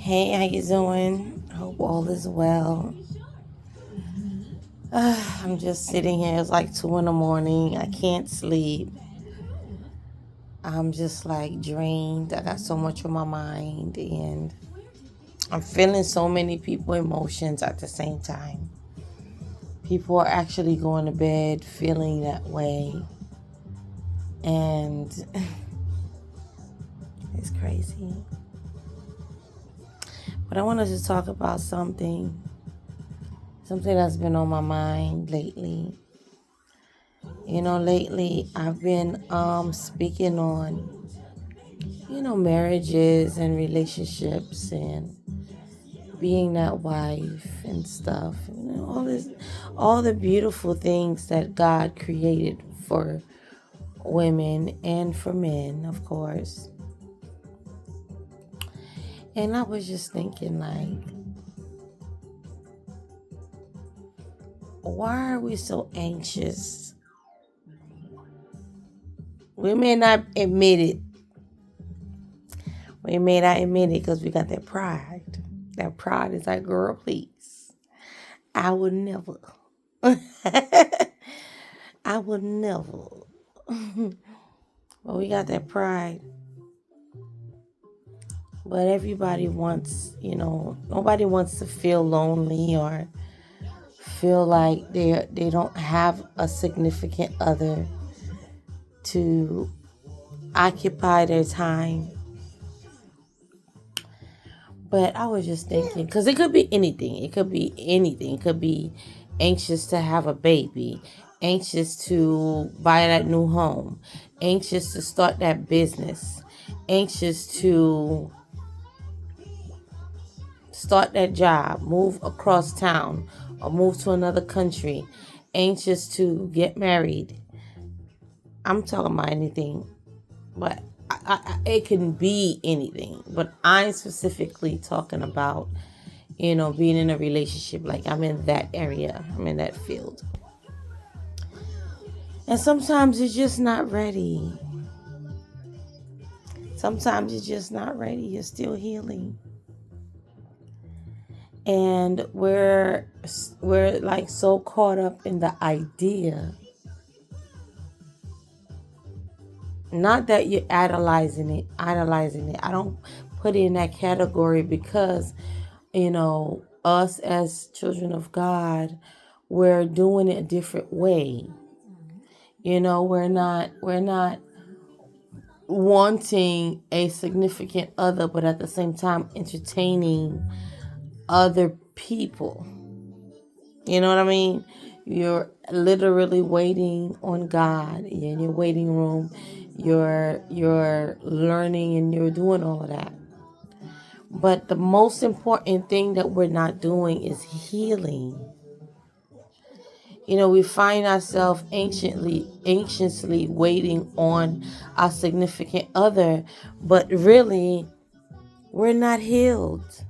Hey, how you doing? Hope all is well. I'm just sitting here. It's like 2 in the morning. I can't sleep. I'm just like drained. I got so much on my mind and I'm feeling so many people emotions at the same time. People are actually going to bed feeling that way. And it's crazy. But I wanted to talk about something that's been on my mind lately. Lately I've been speaking on, marriages and relationships and being that wife and stuff. All the beautiful things that God created for women and for men, of course. And I was just thinking, like, why are we so anxious? We may not admit it. We may not admit it because we got that pride. That pride is like, girl, please. I would never. I would never. But we got that pride. But everybody wants, nobody wants to feel lonely or feel like they don't have a significant other to occupy their time. But I was just thinking, because it could be anything. It could be anything. It could be anxious to have a baby, anxious to buy that new home, anxious to start that business, anxious to start that job, move across town, or move to another country, anxious to get married. I'm talking about anything, but it can be anything. But I'm specifically talking about, being in a relationship. Like I'm in that area, I'm in that field. And sometimes it's just not ready. Sometimes it's just not ready. You're still healing. And we're like so caught up in the idea. Not that you're idolizing it. I don't put it in that category because, us as children of God, we're doing it a different way. We're not wanting a significant other, but at the same time entertaining other people. You know what I mean? You're literally waiting on God in your waiting room. You're learning and you're doing all of that. But the most important thing that we're not doing is healing. We find ourselves anxiously waiting on our significant other, but really, we're not healed.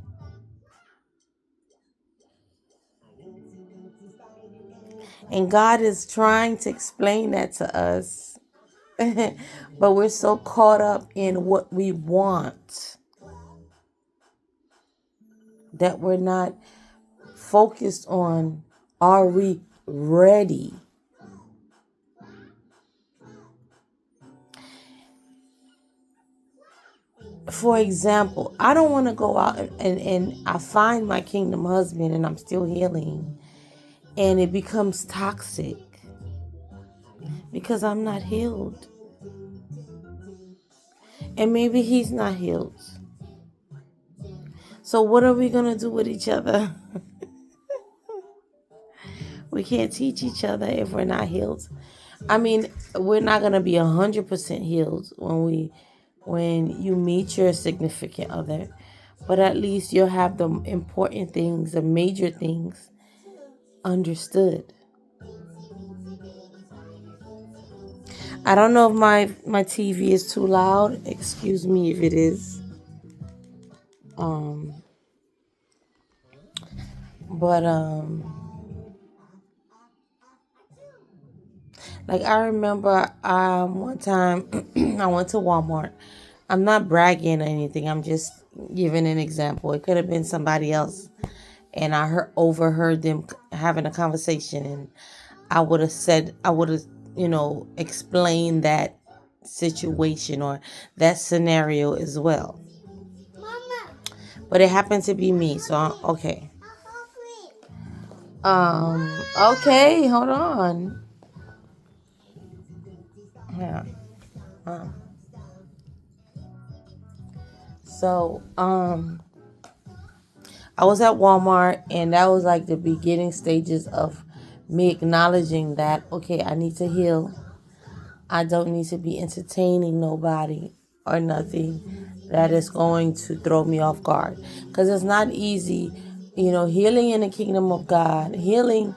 And God is trying to explain that to us. But we're so caught up in what we want that we're not focused on, are we ready? For example, I don't want to go out and I find my kingdom husband and I'm still healing and it becomes toxic because I'm not healed. And maybe he's not healed. So what are we going to do with each other? We can't teach each other if we're not healed. I mean, we're not going to be 100% healed when you meet your significant other. But at least you'll have the important things, the major things understood. I don't know if my TV is too loud. Excuse me if it is. Um, but like I remember one time I went to Walmart. I'm not bragging or anything. I'm just, giving an example. It could have been somebody else, and overheard them having a conversation, and I would have, explained that situation or that scenario as well. But it happened to be me, so okay. Okay, hold on. Yeah. So, I was at Walmart, and that was like the beginning stages of me acknowledging that, okay, I need to heal. I don't need to be entertaining nobody or nothing that is going to throw me off guard. Because it's not easy, healing in the kingdom of God, healing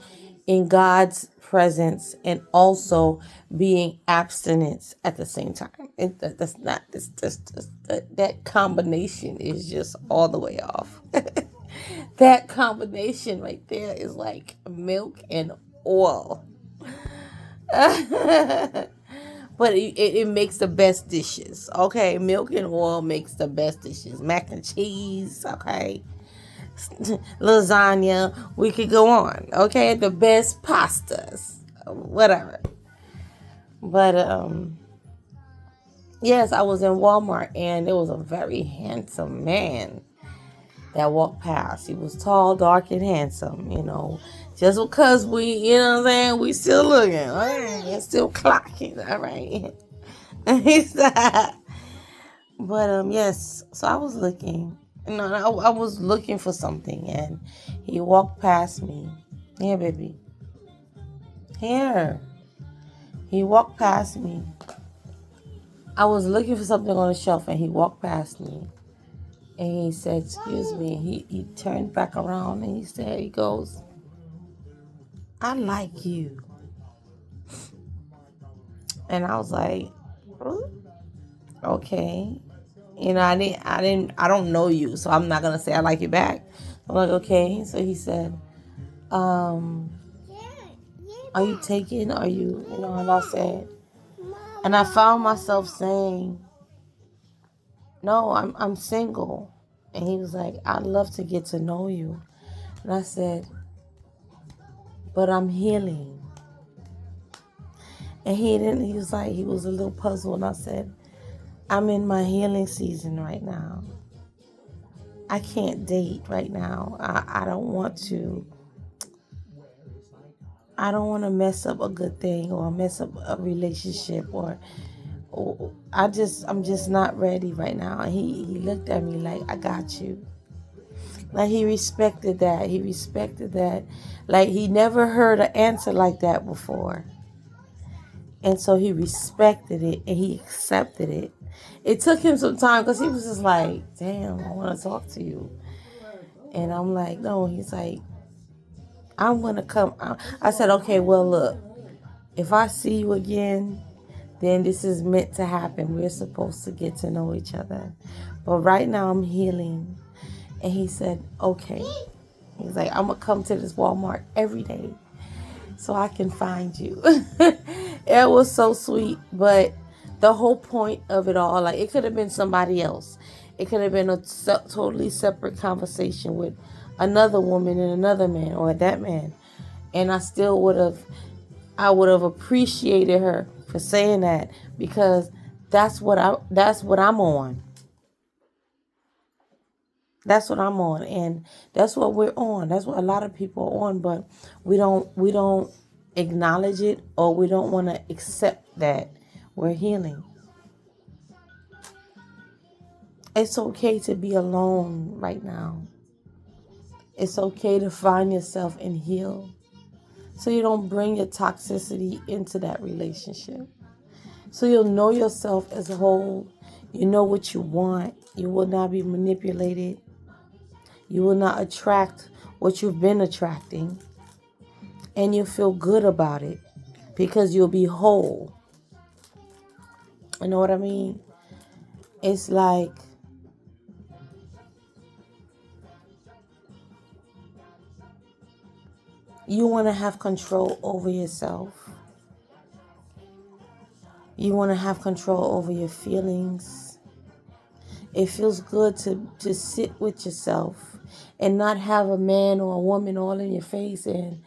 in God's presence, and also being abstinence at the same time. That's not, that combination is just all the way off. That combination right there is like milk and oil. But it makes the best dishes. Okay, milk and oil makes the best dishes. Mac and cheese. Okay, lasagna. We could go on. Okay, the best pastas. Whatever. But yes, I was in Walmart, and there was a very handsome man that walked past. He was tall, dark, and handsome, Just because we, what I'm saying, we still looking, all right, still clocking, all right. But yes, so I was looking, I was looking for something, and he walked past me. Here, baby. Here. He walked past me. I was looking for something on the shelf, and he walked past me. And he said, excuse me. He turned back around, and he goes, I like you. And I was like, okay. I don't know you, so I'm not going to say I like you back. I'm like, okay. So he said, are you taken? Are you, and I said, and I found myself saying, no, I'm single. And he was like, I'd love to get to know you. And I said, but I'm healing. And he was like, he was a little puzzled. And I said, I'm in my healing season right now. I can't date right now. I don't want to. I don't want to mess up a good thing or mess up a relationship or I'm just not ready right now. And he looked at me like, I got you. Like he respected that. He respected that. Like he never heard an answer like that before. And so he respected it and he accepted it. It took him some time because he was just like, damn, I want to talk to you. And I'm like, no. He's like, I'm going to come. I said, okay, well, look, if I see you again, then this is meant to happen. We're supposed to get to know each other. But right now I'm healing. And he said, okay. He's like, I'm going to come to this Walmart every day so I can find you. It was so sweet. But the whole point of it all, like it could have been somebody else. It could have been a totally separate conversation with another woman and another man or that man. And I would have appreciated her for saying that because that's what I'm on. That's what I'm on, and that's what we're on. That's what a lot of people are on, but we don't acknowledge it, or we don't want to accept that we're healing. It's okay to be alone right now. It's okay to find yourself and heal, so you don't bring your toxicity into that relationship. So you'll know yourself as a whole. You know what you want. You will not be manipulated. You will not attract what you've been attracting. And you'll feel good about it because you'll be whole. You know what I mean? It's like you want to have control over yourself. You want to have control over your feelings. It feels good to sit with yourself and not have a man or a woman all in your face, and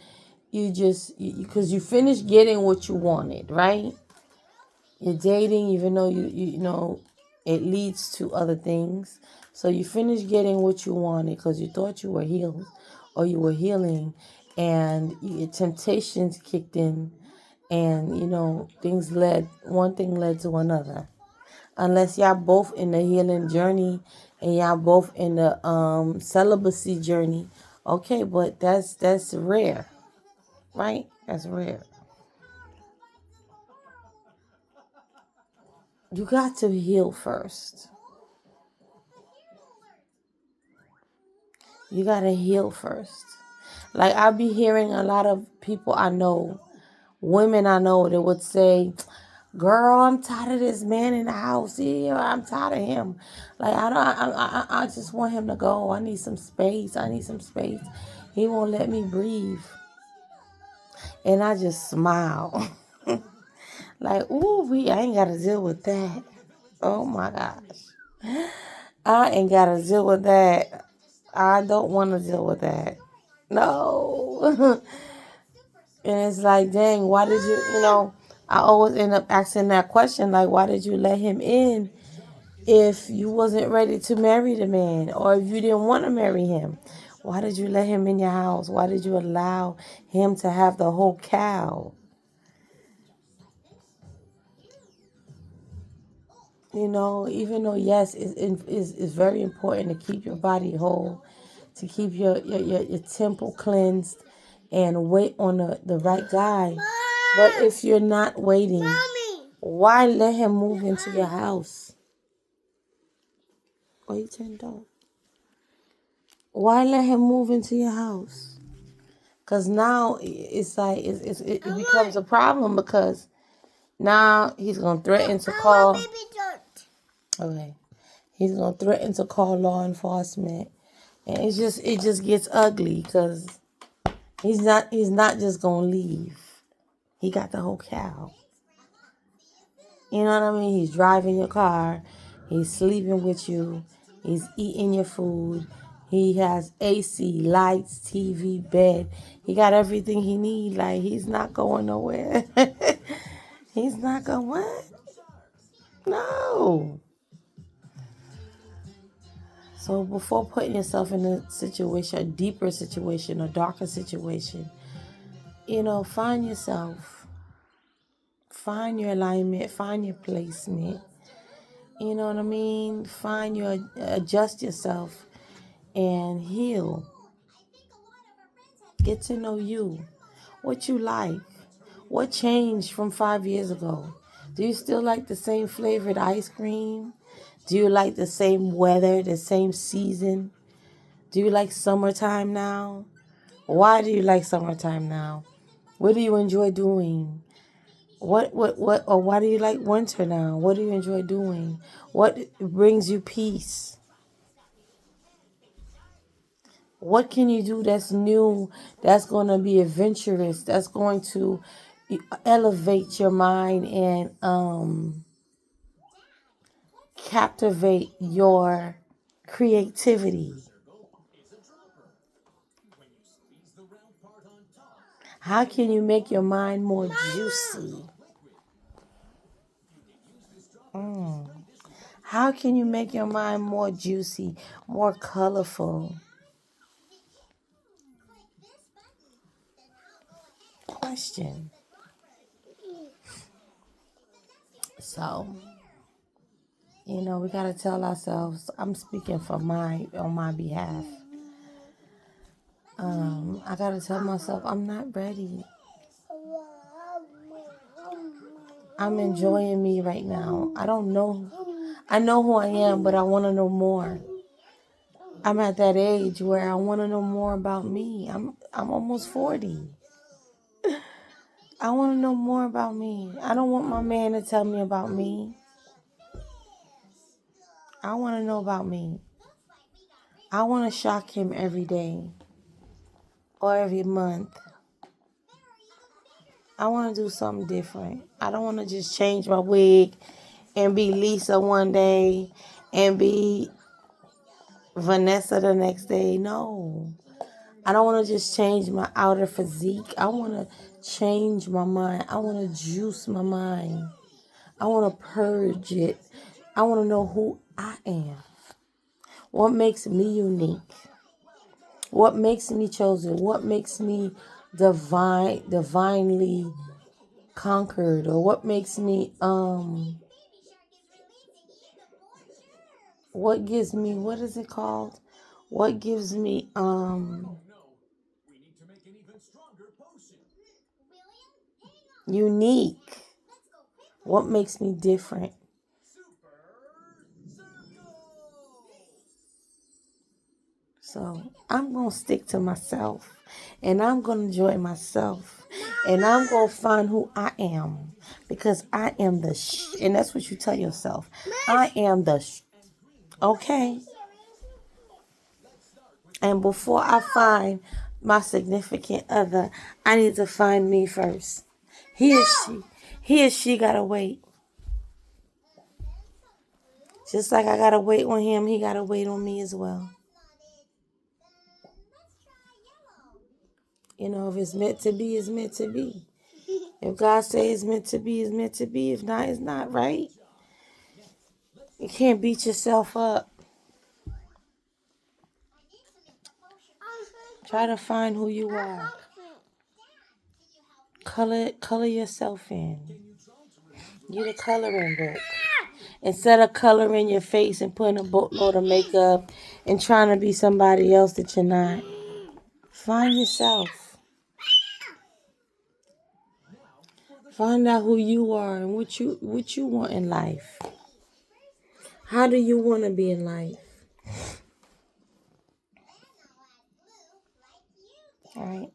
because you finished getting what you wanted, right? You're dating, even though you know it leads to other things. So you finished getting what you wanted because you thought you were healed or you were healing, and your temptations kicked in, and one thing led to another. Unless y'all both in the healing journey and y'all both in the celibacy journey, okay, but that's rare, right? That's rare. You got to heal first. You got to heal first. Like, I be hearing a lot of people I know, women I know, that would say, "Girl, I'm tired of this man in the house. Yeah, I'm tired of him. Like, I just want him to go. I need some space. I need some space. He won't let me breathe." And I just smile. Like, ooh, I ain't got to deal with that. Oh my gosh. I ain't got to deal with that. I don't want to deal with that. No. And it's like, dang, why did I always end up asking that question, like, why did you let him in if you wasn't ready to marry the man, or if you didn't want to marry him? Why did you let him in your house? Why did you allow him to have the whole cow? Even though, yes, it's very important to keep your body whole, to keep your temple cleansed, and wait on the right guy. But if you're not waiting, why let him move into your house? Oh, you turned off. Why let him move into your house? Because now it's like it becomes a problem, because now he's going to threaten to call. Okay. He's going to threaten to call law enforcement. And it just gets ugly, because he's not just going to leave. He got the whole cow. You know what I mean? He's driving your car. He's sleeping with you. He's eating your food. He has AC, lights, TV, bed. He got everything he needs. Like, he's not going nowhere. He's not going, what? No. So before putting yourself in a situation, a deeper situation, a darker situation, find yourself. Find your alignment. Find your placement. You know what I mean? Adjust yourself and heal. Get to know you. What you like. What changed from 5 years ago? Do you still like the same flavored ice cream? Do you like the same weather, the same season? Do you like summertime now? Why do you like summertime now? What do you enjoy doing? Or why do you like winter now? What do you enjoy doing? What brings you peace? What can you do that's new, that's going to be adventurous, that's going to elevate your mind and captivate your creativity? How can you make your mind more juicy? How can you make your mind more juicy, more colorful? Question. So, we got to tell ourselves, I'm speaking on my behalf. I got to tell myself, I'm not ready. I'm enjoying me right now. I don't know. I know who I am, but I want to know more. I'm at that age where I want to know more about me. I'm almost 40. I want to know more about me. I don't want my man to tell me about me. I want to know about me. I want to shock him every day or every month. I want to do something different. I don't want to just change my wig and be Lisa one day and be Vanessa the next day. No. I don't want to just change my outer physique. I want to change my mind. I want to juice my mind. I want to purge it. I want to know who I am. What makes me unique? What makes me chosen? What makes me divinely conquered? Or what makes me what gives me, what is it called? What gives me unique? What makes me different? So I'm going to stick to myself, and I'm going to enjoy myself, and I'm going to find who I am, because I am and that's what you tell yourself. I am okay. And before I find my significant other, I need to find me first. He or she got to wait. Just like I got to wait on him, he got to wait on me as well. You know, if it's meant to be, it's meant to be. If God says it's meant to be, it's meant to be. If not, it's not, right? You can't beat yourself up. Try to find who you are. Color yourself in. You're the coloring book. Instead of coloring your face and putting a boatload of makeup and trying to be somebody else that you're not, find yourself. Find out who you are and what you want in life. How do you want to be in life? All right.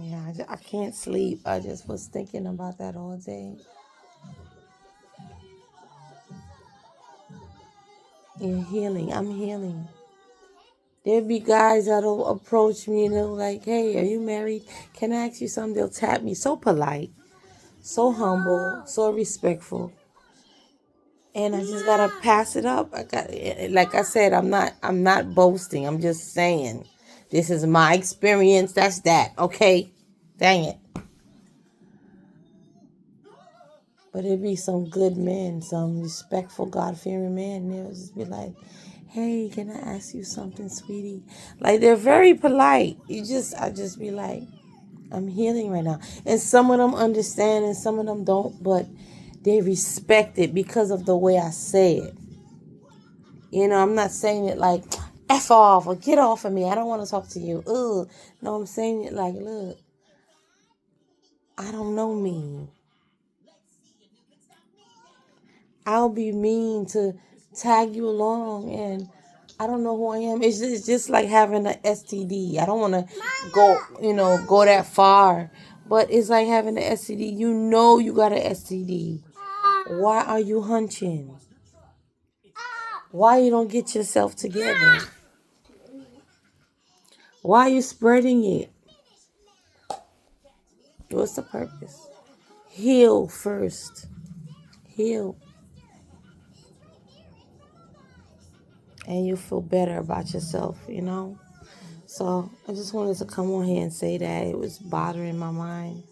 Yeah, I can't sleep. I just was thinking about that all day. You're healing. I'm healing. There'll be guys that'll approach me and they'll like, hey, are you married? Can I ask you something? They'll tap me. So polite, so humble, so respectful. And I just gotta pass it up. Like I said, I'm not boasting. I'm just saying, this is my experience. That's that. Okay, dang it. But it'd be some good men, some respectful, God-fearing men. They'll just be like, hey, can I ask you something, sweetie? Like, they're very polite. I just be like, I'm healing right now. And some of them understand and some of them don't, but they respect it because of the way I say it. You know, I'm not saying it like, F off or get off of me. I don't want to talk to you. Ugh. No, I'm saying it like, look, I don't know me. I'll be mean to tag you along and I don't know who I am. It's just like having an STD. I don't want to go that far. But it's like having an STD. You know you got an STD. Why are you hunching? Why you don't get yourself together? Why are you spreading it? What's the purpose? Heal first. Heal. And you feel better about yourself, you know? So I just wanted to come on here and say that it was bothering my mind.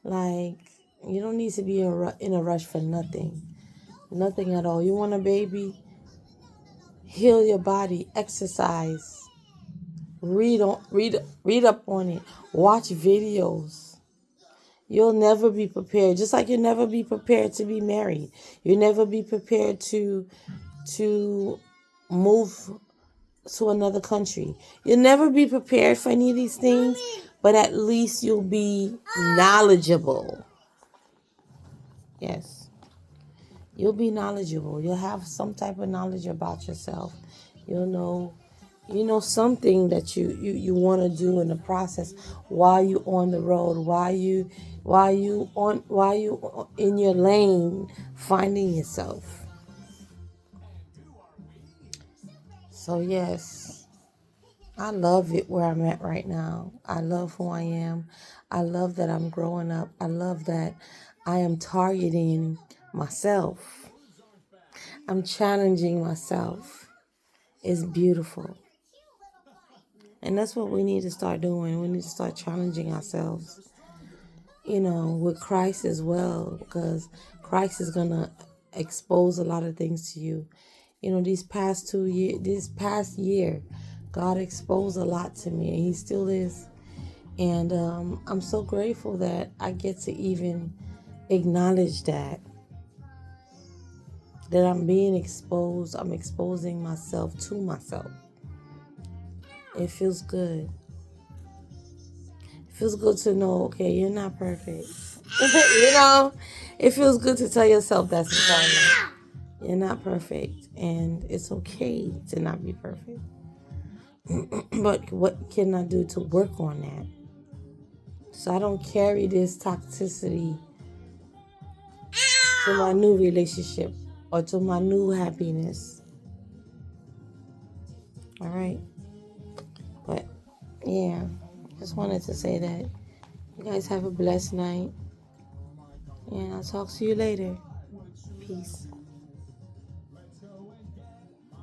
Like, you don't need to be in a rush for nothing. Nothing at all. You want a baby? Heal your body. Exercise. Read up on it. Watch videos. You'll never be prepared. Just like you'll never be prepared to be married. You'll never be prepared to move to another country. You'll never be prepared for any of these things, but at least you'll be knowledgeable. Yes. You'll be knowledgeable. You'll have some type of knowledge about yourself. You'll know something that you want to do in the process while you on the road, while you in your lane finding yourself. So yes, I love it where I'm at right now. I love who I am. I love that I'm growing up. I love that I am targeting myself. I'm challenging myself. It's beautiful. And that's what we need to start doing. We need to start challenging ourselves, with Christ as well, because Christ is going to expose a lot of things to you. This past year, God exposed a lot to me, and He still is. And I'm so grateful that I get to even acknowledge that I'm being exposed. I'm exposing myself to myself. It feels good. It feels good to know, okay, you're not perfect. It feels good to tell yourself that sometimes. You're not perfect, and it's okay to not be perfect. But what can I do to work on that? So I don't carry this toxicity to my new relationship or to my new happiness. All right. But yeah, just wanted to say that. You guys have a blessed night. And I'll talk to you later. Peace.